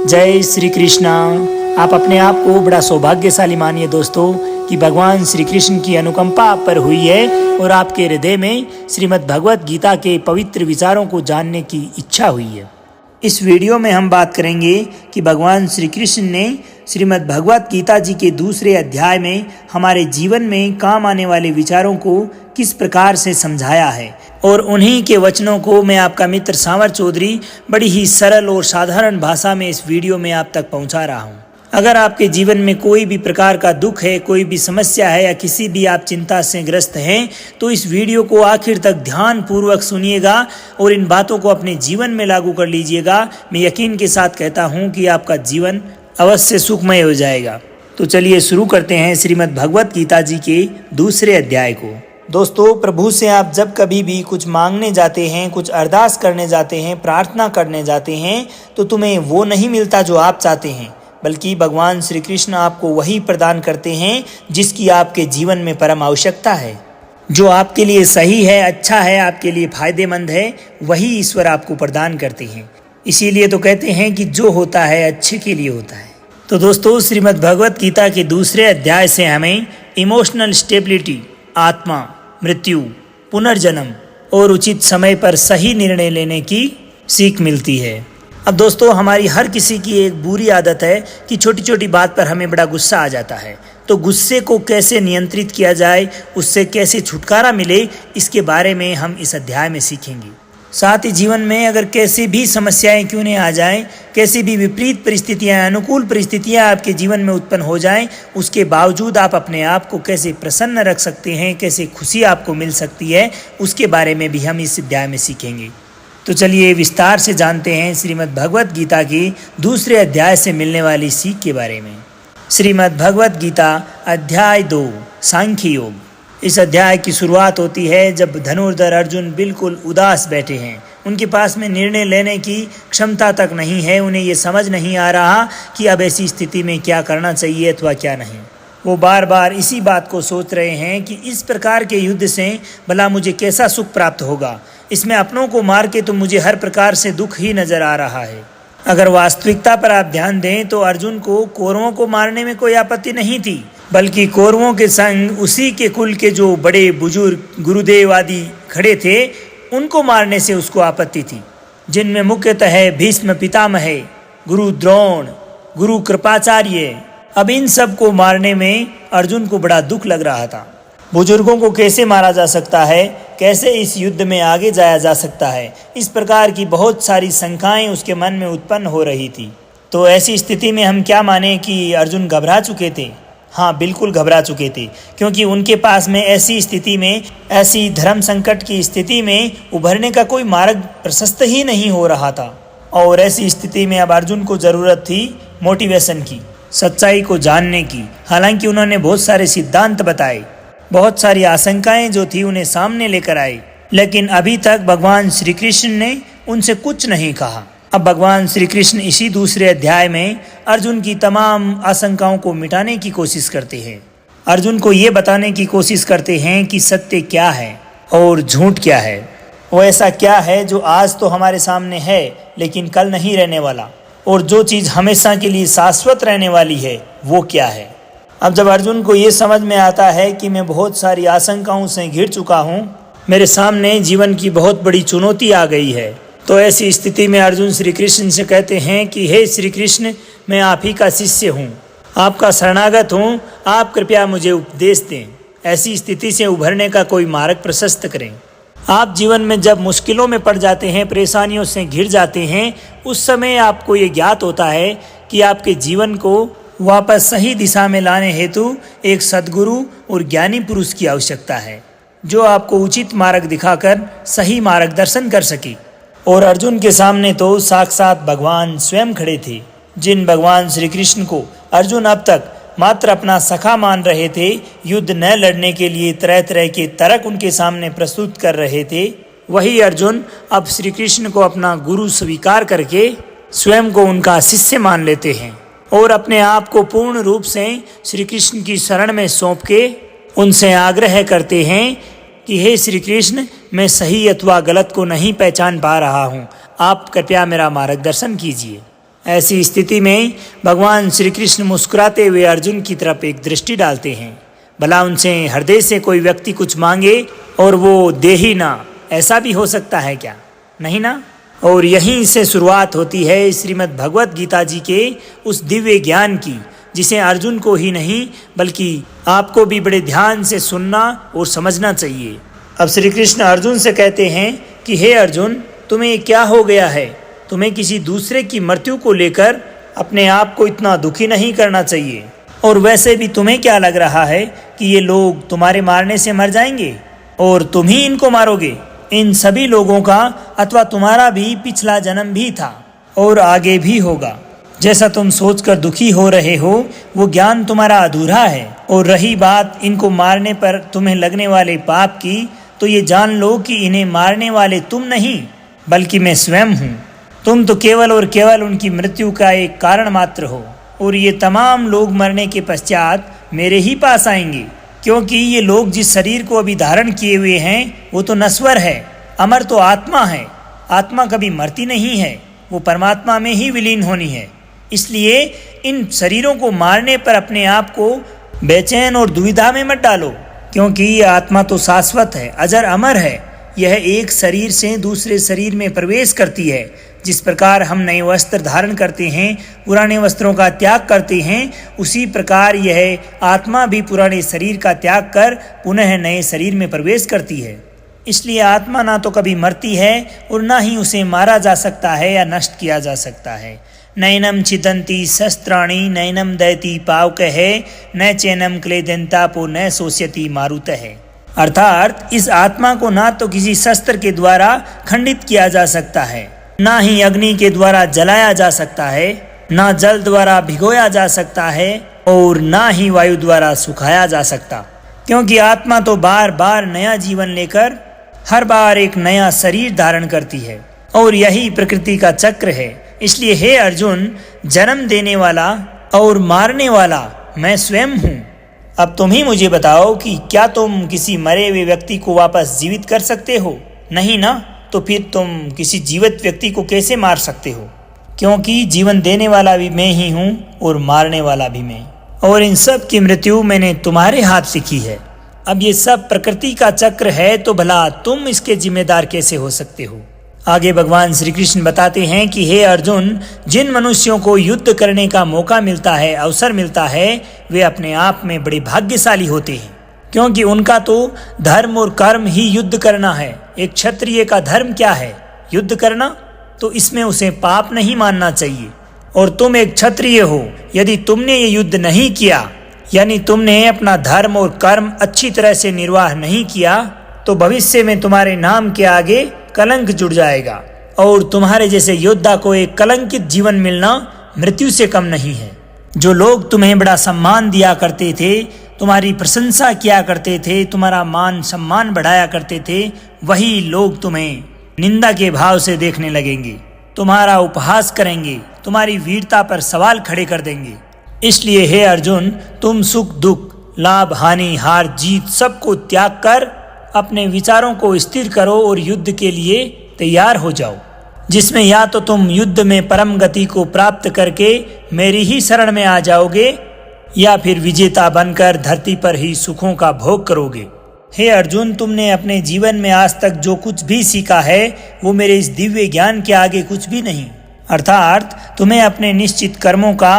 जय श्री कृष्णा। आप अपने आप को बड़ा सौभाग्यशाली मानिए दोस्तों कि भगवान श्री कृष्ण की अनुकंपा आप पर हुई है और आपके हृदय में श्रीमद् भगवत गीता के पवित्र विचारों को जानने की इच्छा हुई है। इस वीडियो में हम बात करेंगे कि भगवान श्री कृष्ण ने श्रीमद् भगवत गीता जी के दूसरे अध्याय में हमारे जीवन में काम आने वाले विचारों को किस प्रकार से समझाया है, और उन्हीं के वचनों को मैं आपका मित्र सांवर चौधरी बड़ी ही सरल और साधारण भाषा में इस वीडियो में आप तक पहुंचा रहा हूं। अगर आपके जीवन में कोई भी प्रकार का दुख है, कोई भी समस्या है या किसी भी आप चिंता से ग्रस्त हैं, तो इस वीडियो को आखिर तक ध्यान पूर्वक सुनिएगा और इन बातों को अपने जीवन में लागू कर लीजिएगा। मैं यकीन के साथ कहता हूं कि आपका जीवन अवश्य सुखमय हो जाएगा। तो चलिए शुरू करते हैं श्रीमद् भगवत गीता जी के दूसरे अध्याय को। दोस्तों, प्रभु से आप जब कभी भी कुछ मांगने जाते हैं, कुछ अरदास करने जाते हैं, प्रार्थना करने जाते हैं, तो तुम्हें वो नहीं मिलता जो आप चाहते हैं, बल्कि भगवान श्री कृष्ण आपको वही प्रदान करते हैं जिसकी आपके जीवन में परम आवश्यकता है। जो आपके लिए सही है, अच्छा है, आपके लिए फायदेमंद है, वही ईश्वर आपको प्रदान करते हैं। इसीलिए तो कहते हैं कि जो होता है अच्छे के लिए होता है। तो दोस्तों, श्रीमद् भगवत गीता के दूसरे अध्याय से हमें इमोशनल स्टेबिलिटी, आत्मा, मृत्यु, पुनर्जन्म और उचित समय पर सही निर्णय लेने की सीख मिलती है। अब दोस्तों, हमारी हर किसी की एक बुरी आदत है कि छोटी छोटी बात पर हमें बड़ा गुस्सा आ जाता है। तो गुस्से को कैसे नियंत्रित किया जाए, उससे कैसे छुटकारा मिले, इसके बारे में हम इस अध्याय में सीखेंगे। साथ ही जीवन में अगर कैसी भी समस्याएं क्यों नहीं आ जाएं, कैसी भी विपरीत परिस्थितियां, अनुकूल परिस्थितियां आपके जीवन में उत्पन्न हो जाएं, उसके बावजूद आप अपने आप को कैसे प्रसन्न रख सकते हैं, कैसे खुशी आपको मिल सकती है, उसके बारे में भी हम इस अध्याय में सीखेंगे। तो चलिए विस्तार से जानते हैं श्रीमद् भगवत गीता की दूसरे अध्याय से मिलने वाली सीख के बारे में। श्रीमद् भगवत गीता अध्याय 2, सांख्य योग। इस अध्याय की शुरुआत होती है जब धनुर्धर अर्जुन बिल्कुल उदास बैठे हैं। उनके पास में निर्णय लेने की क्षमता तक नहीं है। उन्हें ये समझ नहीं आ रहा कि अब ऐसी स्थिति में क्या करना चाहिए अथवा क्या नहीं। वो बार बार इसी बात को सोच रहे हैं कि इस प्रकार के युद्ध से भला मुझे कैसा सुख प्राप्त होगा। इसमें अपनों को मार के तो मुझे हर प्रकार से दुख ही नजर आ रहा है। अगर वास्तविकता पर आप ध्यान दें तो अर्जुन को कौरवों को मारने में कोई आपत्ति नहीं थी, बल्कि कौरवों के संग उसी के कुल के जो बड़े बुजुर्ग गुरुदेव आदि खड़े थे, उनको मारने से उसको आपत्ति थी, जिनमें मुख्यतः भीष्म पितामह, गुरु द्रोण, गुरु कृपाचार्य। अब इन सब को मारने में अर्जुन को बड़ा दुख लग रहा था। बुजुर्गों को कैसे मारा जा सकता है, कैसे इस युद्ध में आगे जाया जा सकता है, इस प्रकार की बहुत सारी शंकाएं उसके मन में उत्पन्न हो रही थी। तो ऐसी स्थिति में हम क्या माने कि अर्जुन घबरा चुके थे? हाँ, बिल्कुल घबरा चुके थे, क्योंकि उनके पास में ऐसी स्थिति में, ऐसी धर्म संकट की स्थिति में उभरने का कोई मार्ग प्रशस्त ही नहीं हो रहा था। और ऐसी स्थिति में अब अर्जुन को ज़रूरत थी मोटिवेशन की, सच्चाई को जानने की। हालांकि उन्होंने बहुत सारे सिद्धांत बताए, बहुत सारी आशंकाएं जो थी उन्हें सामने लेकर आई, लेकिन अभी तक भगवान श्री कृष्ण ने उनसे कुछ नहीं कहा। अब भगवान श्री कृष्ण इसी दूसरे अध्याय में अर्जुन की तमाम आशंकाओं को मिटाने की कोशिश करते हैं। अर्जुन को ये बताने की कोशिश करते हैं कि सत्य क्या है और झूठ क्या है। वो ऐसा क्या है जो आज तो हमारे सामने है लेकिन कल नहीं रहने वाला, और जो चीज़ हमेशा के लिए शाश्वत रहने वाली है वो क्या है। अब जब अर्जुन को ये समझ में आता है कि मैं बहुत सारी आशंकाओं से घिर चुका हूँ, मेरे सामने जीवन की बहुत बड़ी चुनौती आ गई है, तो ऐसी स्थिति में अर्जुन श्री कृष्ण से कहते हैं कि हे श्री कृष्ण, मैं आप ही का शिष्य हूँ, आपका शरणागत हूँ, आप कृपया मुझे उपदेश दें। ऐसी स्थिति से उभरने का कोई मार्ग प्रशस्त करें। आप जीवन में जब मुश्किलों में पड़ जाते हैं, परेशानियों से घिर जाते हैं, उस समय आपको ये ज्ञात होता है कि आपके जीवन को वापस सही दिशा में लाने हेतु एक सद्गुरु और ज्ञानी पुरुष की आवश्यकता है, जो आपको उचित मार्ग दिखाकर सही मार्गदर्शन कर सके। और अर्जुन के सामने तो साक्षात भगवान स्वयं खड़े थे, जिन भगवान श्री कृष्ण को अर्जुन अब तक मात्र अपना सखा मान रहे थे, युद्ध न लड़ने के लिए तरह तरह के तर्क उनके सामने प्रस्तुत कर रहे थे। वही अर्जुन अब श्री कृष्ण को अपना गुरु स्वीकार करके स्वयं को उनका शिष्य मान लेते हैं और अपने आप को पूर्ण रूप से श्री कृष्ण की शरण में सौंप के उनसे आग्रह करते हैं कि हे श्री कृष्ण, मैं सही अथवा गलत को नहीं पहचान पा रहा हूँ, आप कृपया मेरा मार्गदर्शन कीजिए। ऐसी स्थिति में भगवान श्री कृष्ण मुस्कुराते हुए अर्जुन की तरफ एक दृष्टि डालते हैं। भला उनसे हृदय से कोई व्यक्ति कुछ मांगे और वो दे ही ना, ऐसा भी हो सकता है क्या? नहीं ना। और यहीं से शुरुआत होती है श्रीमद् भगवत गीता जी के उस दिव्य ज्ञान की, जिसे अर्जुन को ही नहीं बल्कि आपको भी बड़े ध्यान से सुनना और समझना चाहिए। अब श्री कृष्ण अर्जुन से कहते हैं कि हे अर्जुन, तुम्हें क्या हो गया है? तुम्हें किसी दूसरे की मृत्यु को लेकर अपने आप को इतना दुखी नहीं करना चाहिए। और वैसे भी तुम्हें क्या लग रहा है कि ये लोग तुम्हारे मारने से मर जाएंगे और तुम ही इनको मारोगे? इन सभी लोगों का अथवा तुम्हारा भी पिछला जन्म भी था और आगे भी होगा। जैसा तुम सोचकर दुखी हो रहे हो वो ज्ञान तुम्हारा अधूरा है। और रही बात इनको मारने पर तुम्हें लगने वाले पाप की, तो ये जान लो कि इन्हें मारने वाले तुम नहीं बल्कि मैं स्वयं हूँ। तुम तो केवल और केवल उनकी मृत्यु का एक कारण मात्र हो और ये तमाम लोग मरने के पश्चात मेरे ही पास आएंगे, क्योंकि ये लोग जिस शरीर को अभी धारण किए हुए हैं वो तो नश्वर है, अमर तो आत्मा है। आत्मा कभी मरती नहीं है, वो परमात्मा में ही विलीन होनी है। इसलिए इन शरीरों को मारने पर अपने आप को बेचैन और दुविधा में मत डालो, क्योंकि ये आत्मा तो शाश्वत है, अजर अमर है। यह एक शरीर से दूसरे शरीर में प्रवेश करती है। जिस प्रकार हम नए वस्त्र धारण करते हैं, पुराने वस्त्रों का त्याग करते हैं, उसी प्रकार यह आत्मा भी पुराने शरीर का त्याग कर पुनः नए शरीर में प्रवेश करती है। इसलिए आत्मा ना तो कभी मरती है और ना ही उसे मारा जा सकता है या नष्ट किया जा सकता है। नैनम छिदन्ति शस्त्राणि नैनम दयति पावकः न चैनम क्लेदन्तापो न शोष्यति मारुतः। अर्थात इस आत्मा को ना तो किसी शस्त्र के द्वारा खंडित किया जा सकता है, ना ही अग्नि के द्वारा जलाया जा सकता है, ना जल द्वारा भिगोया जा सकता है और ना ही वायु द्वारा सुखाया जा सकता, क्योंकि आत्मा तो बार बार नया जीवन लेकर हर बार एक नया शरीर धारण करती है और यही प्रकृति का चक्र है। इसलिए हे अर्जुन, जन्म देने वाला और मारने वाला मैं स्वयं हूँ। अब तुम ही मुझे बताओ कि क्या तुम किसी मरे हुए व्यक्ति को वापस जीवित कर सकते हो? नहीं ना। तो फिर तुम किसी जीवित व्यक्ति को कैसे मार सकते हो? क्योंकि जीवन देने वाला भी मैं ही हूँ और मारने वाला भी मैं, और इन सब की मृत्यु मैंने तुम्हारे हाथ लिखी है। अब ये सब प्रकृति का चक्र है, तो भला तुम इसके जिम्मेदार कैसे हो सकते हो? आगे भगवान श्री कृष्ण बताते हैं कि हे अर्जुन, जिन मनुष्यों को युद्ध करने का मौका मिलता है, अवसर मिलता है, वे अपने आप में बड़े भाग्यशाली होते हैं, क्योंकि उनका तो धर्म और कर्म ही युद्ध करना है। एक क्षत्रिय का धर्म क्या है? युद्ध करना। तो इसमें उसे पाप नहीं मानना चाहिए। और तुम एक क्षत्रिय हो, यदि तुमने ये युद्ध नहीं किया, यानी तुमने अपना धर्म और कर्म अच्छी तरह से निर्वाह नहीं किया, तो भविष्य में तुम्हारे नाम के आगे कलंक जुड़ जाएगा और तुम्हारे जैसे योद्धा को एक कलंकित जीवन मिलना मृत्यु से कम नहीं है। जो लोग तुम्हें बड़ा सम्मान दिया करते थे, तुम्हारी प्रशंसा किया करते थे, तुम्हारा मान सम्मान बढ़ाया करते थे, वही लोग तुम्हें निंदा के भाव से देखने लगेंगे, तुम्हारा उपहास करेंगे, तुम्हारी वीरता पर सवाल खड़े कर देंगे। इसलिए हे अर्जुन, तुम सुख दुख, लाभ हानि, हार जीत सबको त्याग कर अपने विचारों को स्थिर करो और युद्ध के लिए तैयार हो जाओ, जिसमें या तो तुम युद्ध में परम गति को प्राप्त करके मेरी ही शरण में आ जाओगे, या फिर विजेता बनकर धरती पर ही सुखों का भोग करोगे। हे अर्जुन, तुमने अपने जीवन में आज तक जो कुछ भी सीखा है वो मेरे इस दिव्य ज्ञान के आगे कुछ भी नहीं। अर्थात तुम्हें अपने निश्चित कर्मों का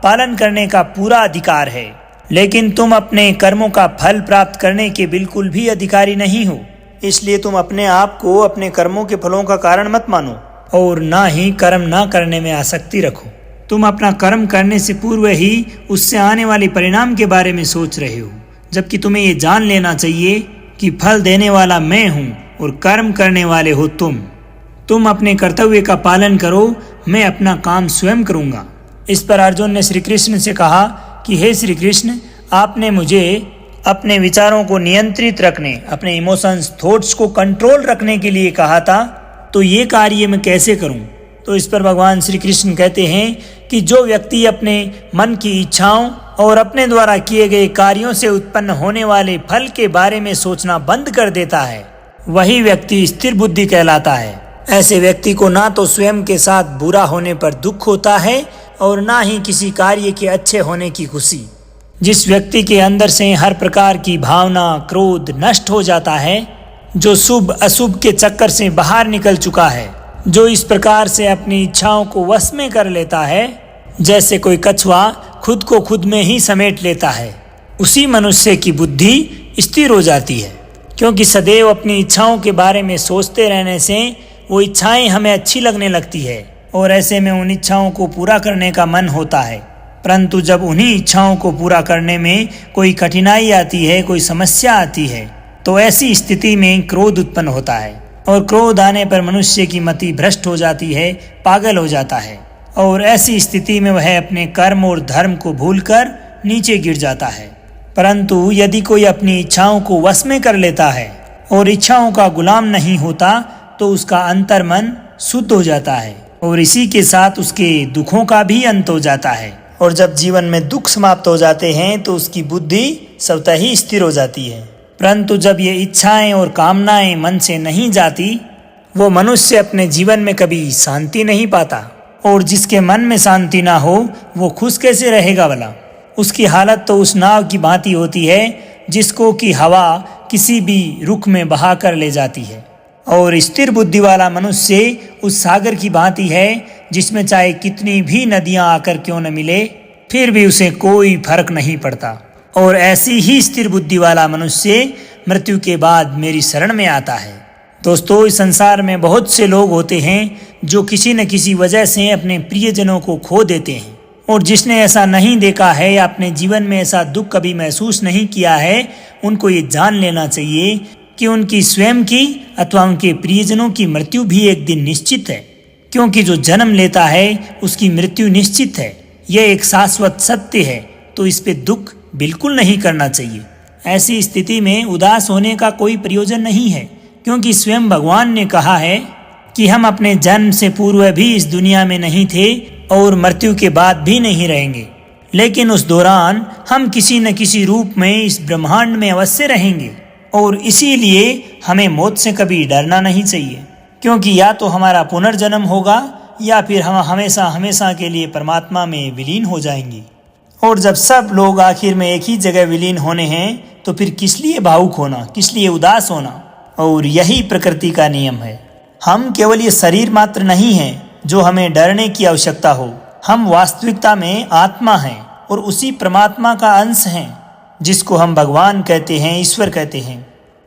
पालन करने का पूरा अधिकार है, लेकिन तुम अपने कर्मों का फल प्राप्त करने के बिल्कुल भी अधिकारी नहीं हो। इसलिए तुम अपने आप को अपने कर्मों के फलों का कारण मत मानो और ना ही कर्म ना करने में आसक्ति रखो। तुम अपना कर्म करने से पूर्व ही उससे आने वाले परिणाम के बारे में सोच रहे हो, जबकि तुम्हें ये जान लेना चाहिए कि फल देने वाला मैं हूँ और कर्म करने वाले हो तुम। तुम अपने कर्तव्य का पालन करो, मैं अपना काम स्वयं करूँगा। इस पर अर्जुन ने श्री कृष्ण से कहा कि हे श्री कृष्ण, आपने मुझे अपने विचारों को नियंत्रित रखने, अपने इमोशंस, थॉट्स को कंट्रोल रखने के लिए कहा था, तो ये कार्य मैं कैसे करूं? तो इस पर भगवान श्री कृष्ण कहते हैं कि जो व्यक्ति अपने मन की इच्छाओं और अपने द्वारा किए गए कार्यों से उत्पन्न होने वाले फल के बारे में सोचना बंद कर देता है, वही व्यक्ति स्थिर बुद्धि कहलाता है। ऐसे व्यक्ति को ना तो स्वयं के साथ बुरा होने पर दुख होता है और ना ही किसी कार्य के अच्छे होने की खुशी। जिस व्यक्ति के अंदर से हर प्रकार की भावना, क्रोध नष्ट हो जाता है, जो शुभ अशुभ के चक्कर से बाहर निकल चुका है, जो इस प्रकार से अपनी इच्छाओं को वश में कर लेता है जैसे कोई कछुआ खुद को खुद में ही समेट लेता है, उसी मनुष्य की बुद्धि स्थिर हो जाती है। क्योंकि सदैव अपनी इच्छाओं के बारे में सोचते रहने से वो इच्छाएं हमें अच्छी लगने लगती है और ऐसे में उन इच्छाओं को पूरा करने का मन होता है। परंतु जब उन्हीं इच्छाओं को पूरा करने में कोई कठिनाई आती है, कोई समस्या आती है, तो ऐसी स्थिति में क्रोध उत्पन्न होता है और क्रोध आने पर मनुष्य की मति भ्रष्ट हो जाती है, पागल हो जाता है और ऐसी स्थिति में वह अपने कर्म और धर्म को भूलकर नीचे गिर जाता है। परंतु यदि कोई अपनी इच्छाओं को वश में कर लेता है और इच्छाओं का गुलाम नहीं होता तो उसका अंतर्मन शुद्ध हो जाता है और इसी के साथ उसके दुखों का भी अंत हो जाता है। और जब जीवन में दुख समाप्त हो जाते हैं तो उसकी बुद्धि स्वतः ही स्थिर हो जाती है। परंतु जब ये इच्छाएं और कामनाएं मन से नहीं जाती, वो मनुष्य अपने जीवन में कभी शांति नहीं पाता। और जिसके मन में शांति ना हो वो खुश कैसे रहेगा भला? उसकी हालत तो उस नाव की भांति होती है जिसको कि हवा किसी भी रुख में बहा कर ले जाती है। और स्थिर बुद्धि वाला मनुष्य उस सागर की भांति है जिसमें चाहे कितनी भी नदियां आकर क्यों न मिले, फिर भी उसे कोई फर्क नहीं पड़ता। और ऐसी ही स्थिर बुद्धि वाला मनुष्य मृत्यु के बाद मेरी शरण में आता है। दोस्तों, इस संसार में बहुत से लोग होते हैं जो किसी न किसी वजह से अपने प्रियजनों को खो देते हैं। और जिसने ऐसा नहीं देखा है या अपने जीवन में ऐसा दुख कभी महसूस नहीं किया है, उनको ये जान लेना चाहिए कि उनकी स्वयं की अथवा उनके प्रियजनों की मृत्यु भी एक दिन निश्चित है। क्योंकि जो जन्म लेता है उसकी मृत्यु निश्चित है, यह एक शाश्वत सत्य है। तो इस पे दुख बिल्कुल नहीं करना चाहिए। ऐसी स्थिति में उदास होने का कोई प्रयोजन नहीं है, क्योंकि स्वयं भगवान ने कहा है कि हम अपने जन्म से पूर्व भी इस दुनिया में नहीं थे और मृत्यु के बाद भी नहीं रहेंगे, लेकिन उस दौरान हम किसी न किसी रूप में इस ब्रह्मांड में अवश्य रहेंगे। और इसीलिए हमें मौत से कभी डरना नहीं चाहिए, क्योंकि या तो हमारा पुनर्जन्म होगा या फिर हम हमेशा हमेशा के लिए परमात्मा में विलीन हो जाएंगे। और जब सब लोग आखिर में एक ही जगह विलीन होने हैं तो फिर किस लिए भावुक होना, किस लिए उदास होना? और यही प्रकृति का नियम है। हम केवल ये शरीर मात्र नहीं हैं जो हमें डरने की आवश्यकता हो। हम वास्तविकता में आत्मा हैं और उसी परमात्मा का अंश हैं जिसको हम भगवान कहते हैं, ईश्वर कहते हैं।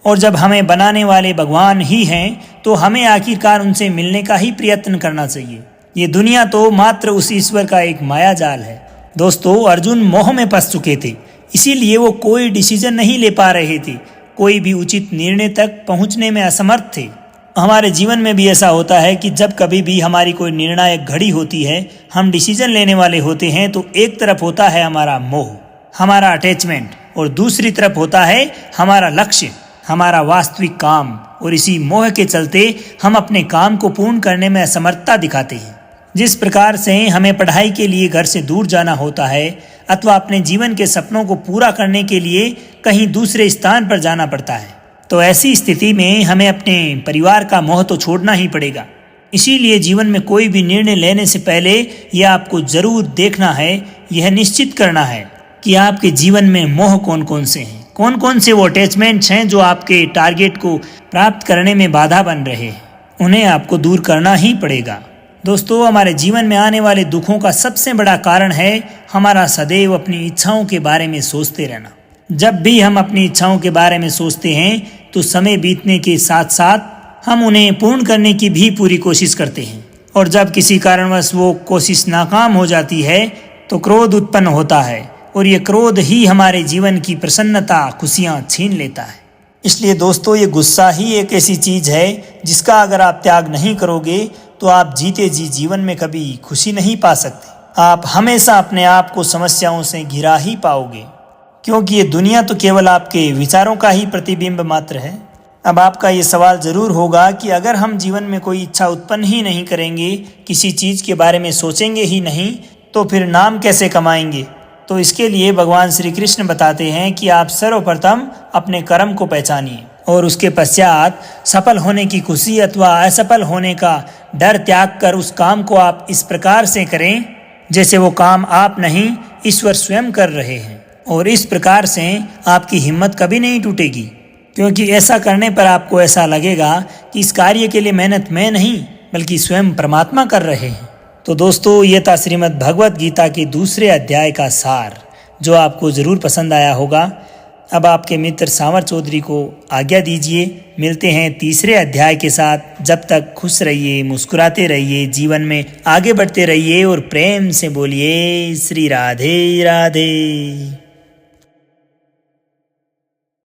और जब हमें बनाने वाले भगवान ही हैं तो हमें आखिरकार उनसे मिलने का ही प्रयत्न करना चाहिए। ये दुनिया तो मात्र उस ईश्वर का एक माया जाल है। दोस्तों, अर्जुन मोह में फंस चुके थे, इसीलिए वो कोई डिसीजन नहीं ले पा रहे थे, कोई भी उचित निर्णय तक पहुंचने में असमर्थ थे। हमारे जीवन में भी ऐसा होता है कि जब कभी भी हमारी कोई निर्णायक घड़ी होती है, हम डिसीजन लेने वाले होते हैं, तो एक तरफ होता है हमारा मोह, हमारा अटैचमेंट, और दूसरी तरफ होता है हमारा लक्ष्य, हमारा वास्तविक काम। और इसी मोह के चलते हम अपने काम को पूर्ण करने में असमर्थता दिखाते हैं। जिस प्रकार से हमें पढ़ाई के लिए घर से दूर जाना होता है अथवा अपने जीवन के सपनों को पूरा करने के लिए कहीं दूसरे स्थान पर जाना पड़ता है, तो ऐसी स्थिति में हमें अपने परिवार का मोह तो छोड़ना ही पड़ेगा। इसीलिए जीवन में कोई भी निर्णय लेने से पहले यह आपको जरूर देखना है, यह निश्चित करना है कि आपके जीवन में मोह कौन कौन से हैं, कौन कौन से वो अटैचमेंट्स हैं जो आपके टारगेट को प्राप्त करने में बाधा बन रहे हैं। उन्हें आपको दूर करना ही पड़ेगा। दोस्तों, हमारे जीवन में आने वाले दुखों का सबसे बड़ा कारण है हमारा सदैव अपनी इच्छाओं के बारे में सोचते रहना। जब भी हम अपनी इच्छाओं के बारे में सोचते हैं तो समय बीतने के साथ साथ हम उन्हें पूर्ण करने की भी पूरी कोशिश करते हैं, और जब किसी कारणवश वो कोशिश नाकाम हो जाती है तो क्रोध उत्पन्न होता है, और ये क्रोध ही हमारे जीवन की प्रसन्नता, खुशियाँ छीन लेता है। इसलिए दोस्तों, ये गुस्सा ही एक ऐसी चीज़ है जिसका अगर आप त्याग नहीं करोगे तो आप जीते जी जीवन में कभी खुशी नहीं पा सकते। आप हमेशा अपने आप को समस्याओं से घिरा ही पाओगे, क्योंकि ये दुनिया तो केवल आपके विचारों का ही प्रतिबिंब मात्र है। अब आपका ये सवाल ज़रूर होगा कि अगर हम जीवन में कोई इच्छा उत्पन्न ही नहीं करेंगे, किसी चीज़ के बारे में सोचेंगे ही नहीं, तो फिर नाम कैसे कमाएंगे? तो इसके लिए भगवान श्री कृष्ण बताते हैं कि आप सर्वप्रथम अपने कर्म को पहचानिए और उसके पश्चात सफल होने की खुशी अथवा असफल होने का डर त्याग कर उस काम को आप इस प्रकार से करें जैसे वो काम आप नहीं ईश्वर स्वयं कर रहे हैं। और इस प्रकार से आपकी हिम्मत कभी नहीं टूटेगी, क्योंकि ऐसा करने पर आपको ऐसा लगेगा कि इस कार्य के लिए मेहनत मैं नहीं बल्कि स्वयं परमात्मा कर रहे हैं। तो दोस्तों, ये था श्रीमद् भगवत गीता के दूसरे अध्याय का सार, जो आपको ज़रूर पसंद आया होगा। अब आपके मित्र सांवर चौधरी को आज्ञा दीजिए। मिलते हैं तीसरे अध्याय के साथ। जब तक खुश रहिए, मुस्कुराते रहिए, जीवन में आगे बढ़ते रहिए और प्रेम से बोलिए श्री राधे राधे।